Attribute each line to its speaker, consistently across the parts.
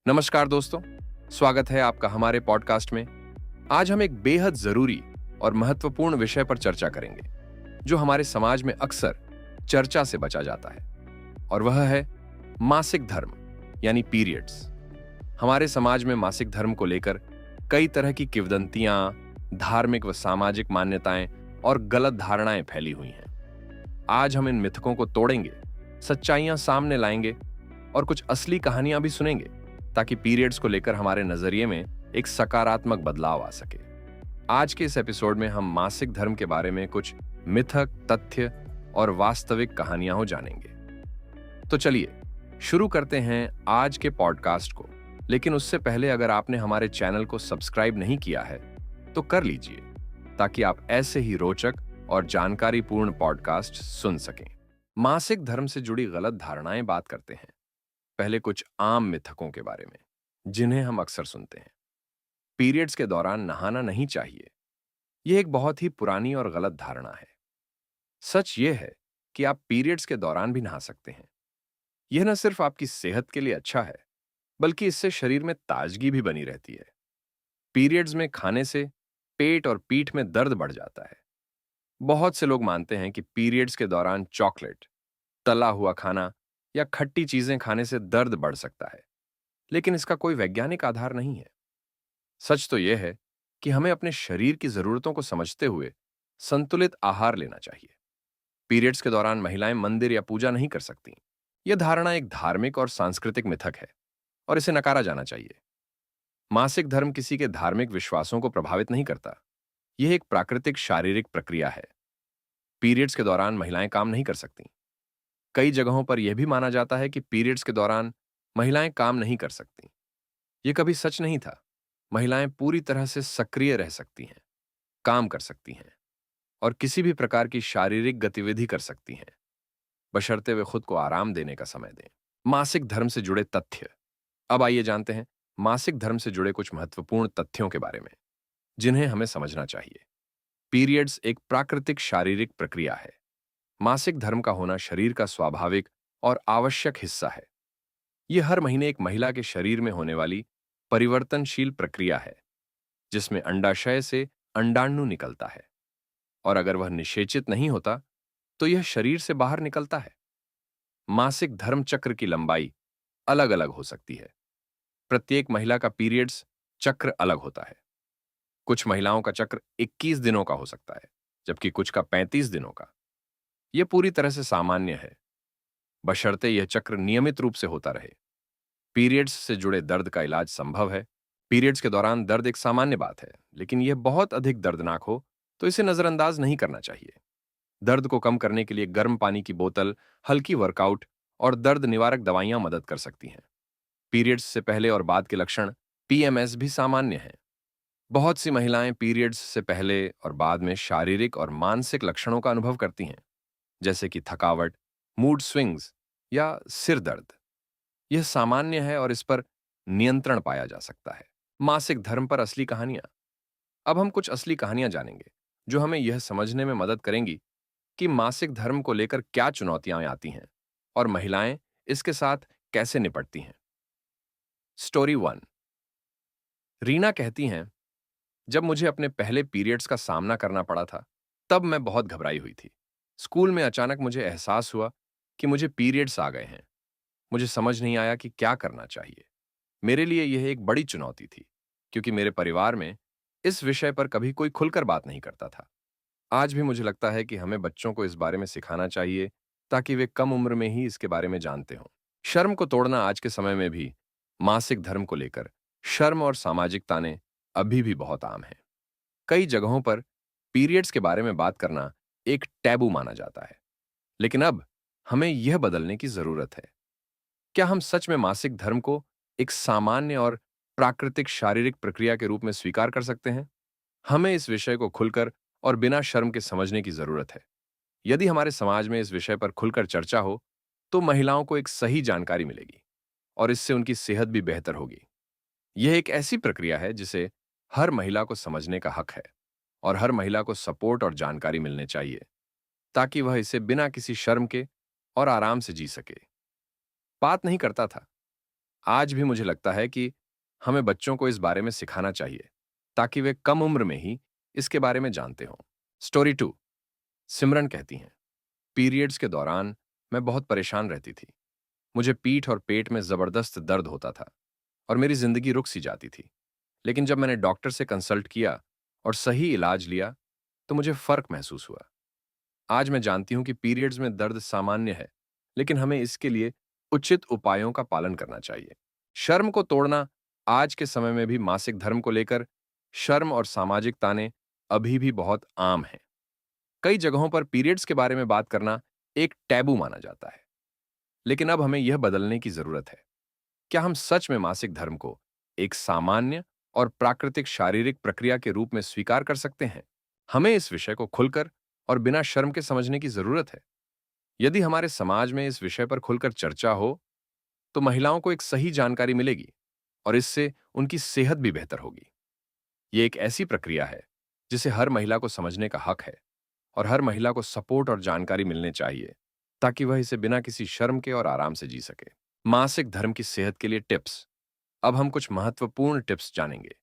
Speaker 1: नमस्कार दोस्तों, स्वागत है आपका हमारे पॉडकास्ट में। आज हम एक बेहद जरूरी और महत्वपूर्ण विषय पर चर्चा करेंगे, जो हमारे समाज में अक्सर चर्चा से बचा जाता है, और वह है मासिक धर्म यानी पीरियड्स। हमारे समाज में मासिक धर्म को लेकर कई तरह की किंवदंतियां, धार्मिक व सामाजिक मान्यताएं और गलत धारणाएं फैली हुई हैं। आज हम इन मिथकों को तोड़ेंगे, सच्चाइयां सामने लाएंगे और कुछ असली कहानियां भी सुनेंगे, ताकि पीरियड्स को लेकर हमारे नजरिए में एक सकारात्मक बदलाव आ सके। आज के इस एपिसोड में हम मासिक धर्म के बारे में कुछ मिथक, तथ्य और वास्तविक कहानियां हो जानेंगे। तो चलिए शुरू करते हैं आज के पॉडकास्ट को। लेकिन उससे पहले अगर आपने हमारे चैनल को सब्सक्राइब नहीं किया है तो कर लीजिए, ताकि आप ऐसे ही रोचक और जानकारीपूर्ण पॉडकास्ट सुन सकें। मासिक धर्म से जुड़ी गलत धारणाएं बात करते हैं। पहले कुछ आम मिथकों के बारे में, जिन्हें हम अक्सर सुनते हैं। पीरियड्स के दौरान नहाना नहीं चाहिए। यह एक बहुत ही पुरानी और गलत धारणा है। सच यह है कि आप पीरियड्स के दौरान भी नहा सकते हैं। यह न सिर्फ आपकी सेहत के लिए अच्छा है, बल्कि इससे शरीर में ताजगी भी बनी रहती है। पीरियड्स में खाने से पेट और पीठ में दर्द बढ़ जाता है। बहुत से लोग मानते हैं कि पीरियड्स के दौरान चॉकलेट, तला हुआ खाना या खट्टी चीजें खाने से दर्द बढ़ सकता है, लेकिन इसका कोई वैज्ञानिक आधार नहीं है। सच तो यह है कि हमें अपने शरीर की जरूरतों को समझते हुए संतुलित आहार लेना चाहिए। पीरियड्स के दौरान महिलाएं मंदिर या पूजा नहीं कर सकती। यह धारणा एक धार्मिक और सांस्कृतिक मिथक है, और इसे नकारा जाना चाहिए। मासिक धर्म किसी के धार्मिक विश्वासों को प्रभावित नहीं करता। यह एक प्राकृतिक शारीरिक प्रक्रिया है। पीरियड्स के दौरान महिलाएं काम नहीं कर सकती। कई जगहों पर यह भी माना जाता है कि पीरियड्स के दौरान महिलाएं काम नहीं कर सकती। यह कभी सच नहीं था। महिलाएं पूरी तरह से सक्रिय रह सकती हैं, काम कर सकती हैं और किसी भी प्रकार की शारीरिक गतिविधि कर सकती हैं, बशर्ते वे खुद को आराम देने का समय दें। मासिक धर्म से जुड़े तथ्य। अब आइए जानते हैं मासिक धर्म से जुड़े कुछ महत्वपूर्ण तथ्यों के बारे में, जिन्हें हमें समझना चाहिए। पीरियड्स एक प्राकृतिक शारीरिक प्रक्रिया है। मासिक धर्म का होना शरीर का स्वाभाविक और आवश्यक हिस्सा है। यह हर महीने एक महिला के शरीर में होने वाली परिवर्तनशील प्रक्रिया है, जिसमें अंडाशय से अंडाणु निकलता है, और अगर वह निषेचित नहीं होता तो यह शरीर से बाहर निकलता है। मासिक धर्म चक्र की लंबाई अलग अलग हो सकती है। प्रत्येक महिला का पीरियड्स चक्र अलग होता है। कुछ महिलाओं का चक्र 21 दिनों का हो सकता है, जबकि कुछ का 35 दिनों का। यह पूरी तरह से सामान्य है, बशर्ते यह चक्र नियमित रूप से होता रहे। पीरियड्स से जुड़े दर्द का इलाज संभव है। पीरियड्स के दौरान दर्द एक सामान्य बात है, लेकिन यह बहुत अधिक दर्दनाक हो तो इसे नजरअंदाज नहीं करना चाहिए। दर्द को कम करने के लिए गर्म पानी की बोतल, हल्की वर्कआउट और दर्द निवारक दवाइयां मदद कर सकती हैं। पीरियड्स से पहले और बाद के लक्षण, पीएमएस, भी सामान्य हैं। बहुत सी महिलाएं पीरियड्स से पहले और बाद में शारीरिक और मानसिक लक्षणों का अनुभव करती हैं, जैसे कि थकावट, मूड स्विंग्स या सिर दर्द। यह सामान्य है और इस पर नियंत्रण पाया जा सकता है। मासिक धर्म पर असली कहानियां। अब हम कुछ असली कहानियां जानेंगे, जो हमें यह समझने में मदद करेंगी कि मासिक धर्म को लेकर क्या चुनौतियां आती हैं और महिलाएं इसके साथ कैसे निपटती हैं। स्टोरी 1। रीना कहती हैं, जब मुझे अपने पहले पीरियड्स का सामना करना पड़ा था, तब मैं बहुत घबराई हुई थी। स्कूल में अचानक मुझे एहसास हुआ कि मुझे पीरियड्स आ गए हैं। मुझे समझ नहीं आया कि क्या करना चाहिए। मेरे लिए यह एक बड़ी चुनौती थी, क्योंकि मेरे परिवार में इस विषय पर कभी कोई खुलकर बात नहीं करता था। आज भी मुझे लगता है कि हमें बच्चों को इस बारे में सिखाना चाहिए, ताकि वे कम उम्र में ही इसके बारे में जानते हों। शर्म को तोड़ना। आज के समय में भी मासिक धर्म को लेकर शर्म और सामाजिक ताने अभी भी बहुत आम हैं। कई जगहों पर पीरियड्स के बारे में बात करना एक टैबू माना जाता है, लेकिन अब हमें यह बदलने की जरूरत है। क्या हम सच में मासिक धर्म को एक सामान्य और प्राकृतिक शारीरिक प्रक्रिया के रूप में स्वीकार कर सकते हैं? हमें इस विषय को खुलकर और बिना शर्म के समझने की जरूरत है। यदि हमारे समाज में इस विषय पर खुलकर चर्चा हो, तो महिलाओं को एक सही जानकारी मिलेगी और इससे उनकी सेहत भी बेहतर होगी। यह एक ऐसी प्रक्रिया है जिसे हर महिला को समझने का हक है, और हर महिला को सपोर्ट और जानकारी मिलने चाहिए, ताकि वह इसे बिना किसी शर्म के और आराम से जी सके। बात नहीं करता था, आज भी मुझे लगता है कि हमें बच्चों को इस बारे में सिखाना चाहिए ताकि वे कम उम्र में ही इसके बारे में जानते हों। स्टोरी 2। सिमरन कहती हैं, पीरियड्स के दौरान मैं बहुत परेशान रहती थी। मुझे पीठ और पेट में जबरदस्त दर्द होता था और मेरी जिंदगी रुक सी जाती थी। लेकिन जब मैंने डॉक्टर से कंसल्ट किया और सही इलाज लिया तो मुझे फर्क महसूस हुआ। आज मैं जानती हूं कि पीरियड्स में दर्द सामान्य है, लेकिन हमें इसके लिए उचित उपायों का पालन करना चाहिए। शर्म को तोड़ना। आज के समय में भी मासिक धर्म को लेकर शर्म और सामाजिक ताने अभी भी बहुत आम हैं। कई जगहों पर पीरियड्स के बारे में बात करना एक टैबू माना जाता है, लेकिन अब हमें यह बदलने की जरूरत है। क्या हम सच में मासिक धर्म को एक सामान्य और प्राकृतिक शारीरिक प्रक्रिया के रूप में स्वीकार कर सकते हैं? हमें इस विषय को खुलकर और बिना शर्म के समझने की जरूरत है। यदि हमारे समाज में इस विषय पर खुलकर चर्चा हो तो महिलाओं को एक सही जानकारी मिलेगी और इससे उनकी सेहत भी बेहतर होगी। ये एक ऐसी प्रक्रिया है जिसे हर महिला को समझने का हक है और हर महिला को सपोर्ट और जानकारी मिलने चाहिए ताकि वह इसे बिना किसी शर्म के और आराम से जी सके। मासिक धर्म की सेहत के लिए टिप्स। अब हम कुछ महत्वपूर्ण टिप्स जानेंगे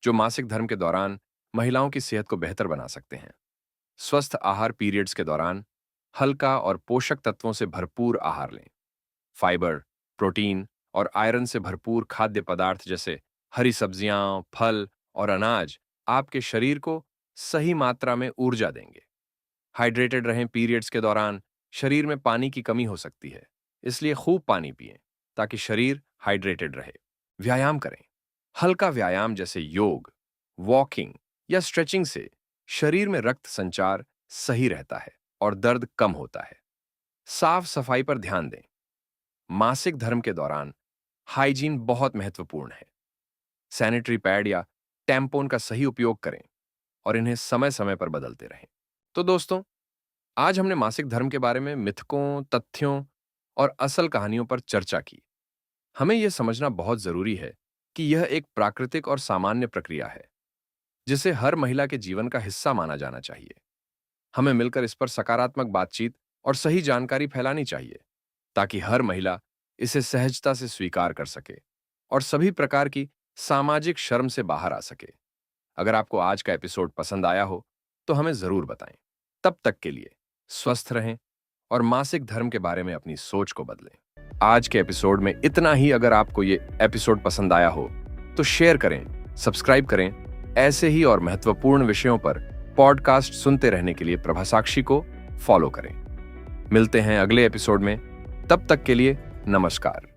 Speaker 1: जो मासिक धर्म के दौरान महिलाओं की सेहत को बेहतर बना सकते हैं। स्वस्थ आहार। पीरियड्स के दौरान हल्का और पोषक तत्वों से भरपूर आहार लें। फाइबर, प्रोटीन और आयरन से भरपूर खाद्य पदार्थ जैसे हरी सब्जियां, फल और अनाज आपके शरीर को सही मात्रा में ऊर्जा देंगे। हाइड्रेटेड रहें। पीरियड्स के दौरान शरीर में पानी की कमी हो सकती है, इसलिए खूब पानी पिएं ताकि शरीर हाइड्रेटेड रहे। व्यायाम करें। हल्का व्यायाम जैसे योग, वॉकिंग या स्ट्रेचिंग से शरीर में रक्त संचार सही रहता है और दर्द कम होता है। साफ सफाई पर ध्यान दें। मासिक धर्म के दौरान हाइजीन बहुत महत्वपूर्ण है। सैनिटरी पैड या टैम्पोन का सही उपयोग करें और इन्हें समय समय पर बदलते रहें। तो दोस्तों, आज हमने मासिक धर्म के बारे में मिथकों, तथ्यों और असल कहानियों पर चर्चा की। हमें यह समझना बहुत जरूरी है कि यह एक प्राकृतिक और सामान्य प्रक्रिया है जिसे हर महिला के जीवन का हिस्सा माना जाना चाहिए। हमें मिलकर इस पर सकारात्मक बातचीत और सही जानकारी फैलानी चाहिए ताकि हर महिला इसे सहजता से स्वीकार कर सके और सभी प्रकार की सामाजिक शर्म से बाहर आ सके। अगर आपको आज का एपिसोड पसंद आया हो तो हमें जरूर बताएं। तब तक के लिए स्वस्थ रहें और मासिक धर्म के बारे में अपनी सोच को बदलें। आज के एपिसोड में इतना ही। अगर आपको ये एपिसोड पसंद आया हो तो शेयर करें, सब्सक्राइब करें। ऐसे ही और महत्वपूर्ण विषयों पर पॉडकास्ट सुनते रहने के लिए प्रभासाक्षी को फॉलो करें। मिलते हैं अगले एपिसोड में। तब तक के लिए नमस्कार।